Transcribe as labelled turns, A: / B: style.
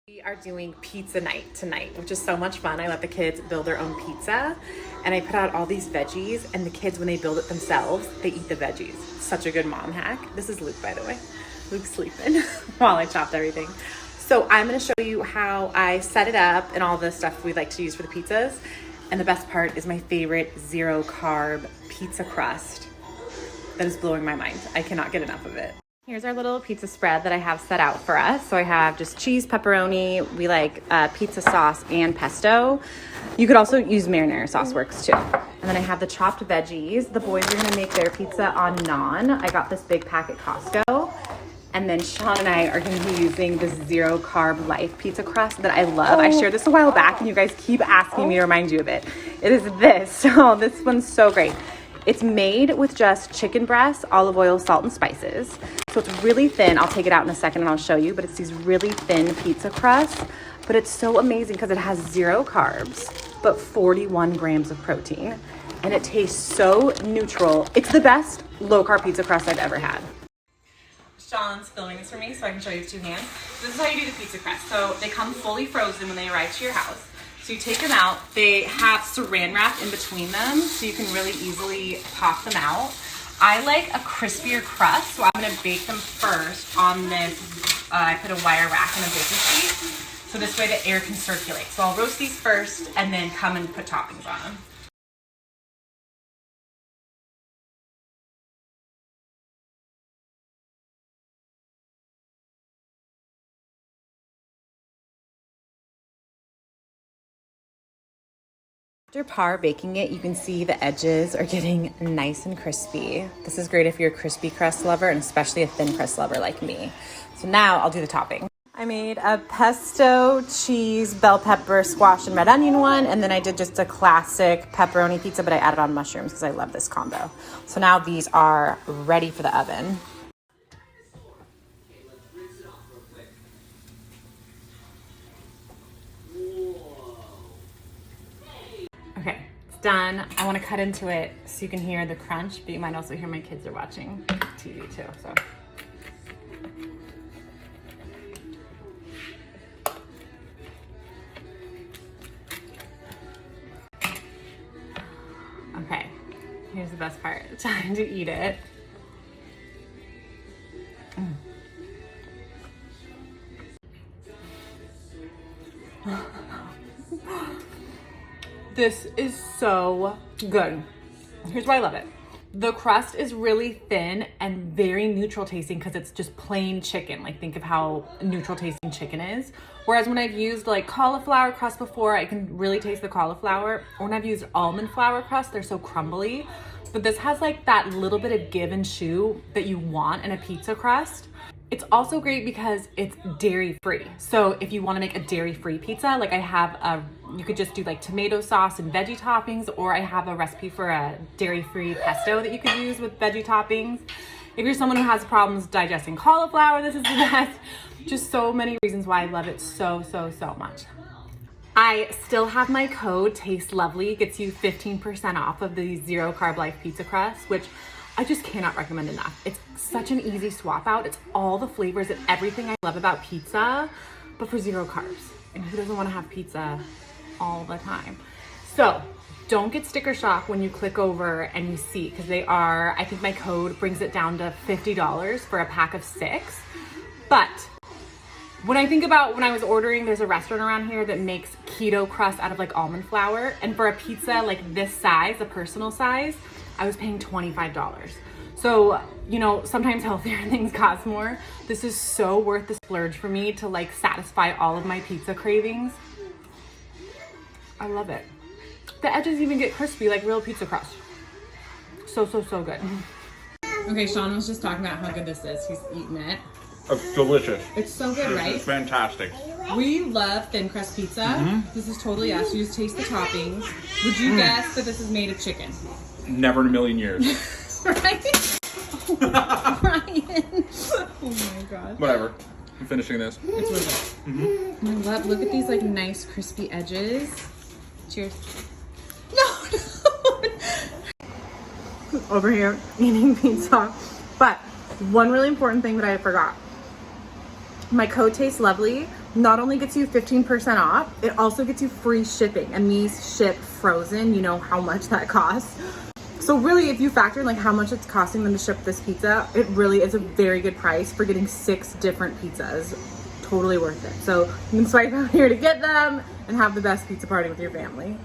A: We are doing pizza night tonight, which is so much fun. I let the kids build their own pizza and I put out all these veggies, and the kids, when they build it themselves, they eat the veggies. Such a good mom hack. This is Luke, by the way. Luke's sleeping while I chopped everything. So I'm gonna show you how I set it up and all the stuff we like to use for the pizzas. And the best part is my favorite zero carb pizza crust that is blowing my mind. I cannot get enough of it. Here's our little pizza spread that I have set out for us. So I have just cheese, pepperoni. We like pizza sauce and pesto. You could also use marinara sauce, works too. And then I have the chopped veggies. The boys are gonna make their pizza on naan. I got this big pack at Costco. And then Sean and I are gonna be using this zero carb life pizza crust that I love. I shared this a while back and you guys keep asking me to remind you of it. It is this, so this one's so great. It's made with just chicken breast, olive oil, salt, and spices. So it's really thin. I'll take it out in a second and I'll show you, but it's these really thin pizza crusts. But it's so amazing because it has zero carbs, but 41 grams of protein. And it tastes so neutral. It's the best low-carb pizza crust I've ever had. Sean's filming this for me so I can show you with two hands. This is how you do the pizza crust. So they come fully frozen when they arrive to your house. So you take them out. They have saran wrap in between them so you can really easily pop them out. I like a crispier crust, so I'm gonna bake them first on this, I put a wire rack and a baking sheet. So this way the air can circulate. So I'll roast these first and then come and put toppings on them. After par baking it, you can see the edges are getting nice and crispy. This is great if you're a crispy crust lover and especially a thin crust lover like me. So now I'll do the topping. I made a pesto, cheese, bell pepper, squash, and red onion one. And then I did just a classic pepperoni pizza, but I added on mushrooms because I love this combo. So now these are ready for the oven. Okay, it's done. I want to cut into it so you can hear the crunch, but you might also hear my kids are watching TV too, so. Okay, here's the best part. Time to eat it. This is so good. Here's why I love it. The crust is really thin and very neutral tasting because it's just plain chicken. Like, think of how neutral tasting chicken is. Whereas when I've used like cauliflower crust before, I can really taste the cauliflower. Or when I've used almond flour crust, they're so crumbly. But this has like that little bit of give and chew that you want in a pizza crust. It's also great because it's dairy free. So if you want to make a dairy free pizza, like I have you could just do like tomato sauce and veggie toppings, or I have a recipe for a dairy free pesto that you could use with veggie toppings. If you're someone who has problems digesting cauliflower, this is the best. Just so many reasons why I love it so, so, so much. I still have my code Taste Lovely. It gets you 15% off of the zero carb life pizza crust, which I just cannot recommend enough. It's such an easy swap out. It's all the flavors and everything I love about pizza, but for zero carbs. And who doesn't want to have pizza all the time? So don't get sticker shock when you click over and you see, because they are, I think my code brings it down to $50 for a pack of 6. But when I think about when I was ordering, there's a restaurant around here that makes keto crust out of like almond flour. And for a pizza like this size, a personal size, I was paying $25. So, you know, sometimes healthier things cost more. This is so worth the splurge for me to like satisfy all of my pizza cravings. I love it. The edges even get crispy like real pizza crust. So, so, so good. Okay, Sean was just talking about how good this is. He's eating it.
B: It's delicious.
A: It's so good, right?
B: It's fantastic.
A: We love thin crust pizza. This is totally us. You just taste the toppings. Would you guess that this is made of chicken?
B: Never in a million years.
A: Right? Oh, Brian. Oh my god.
B: Whatever. I'm finishing this.
A: It's worth it. I love, look at these like nice crispy edges. Cheers. No. Over here eating pizza. But one really important thing that I forgot. My code Tastes Lovely not only gets you 15% off, it also gets you free shipping. And these ship frozen, you know how much that costs. So really, if you factor in like how much it's costing them to ship this pizza, it really is a very good price for getting 6 different pizzas. Totally worth it. So you can swipe out here to get them and have the best pizza party with your family.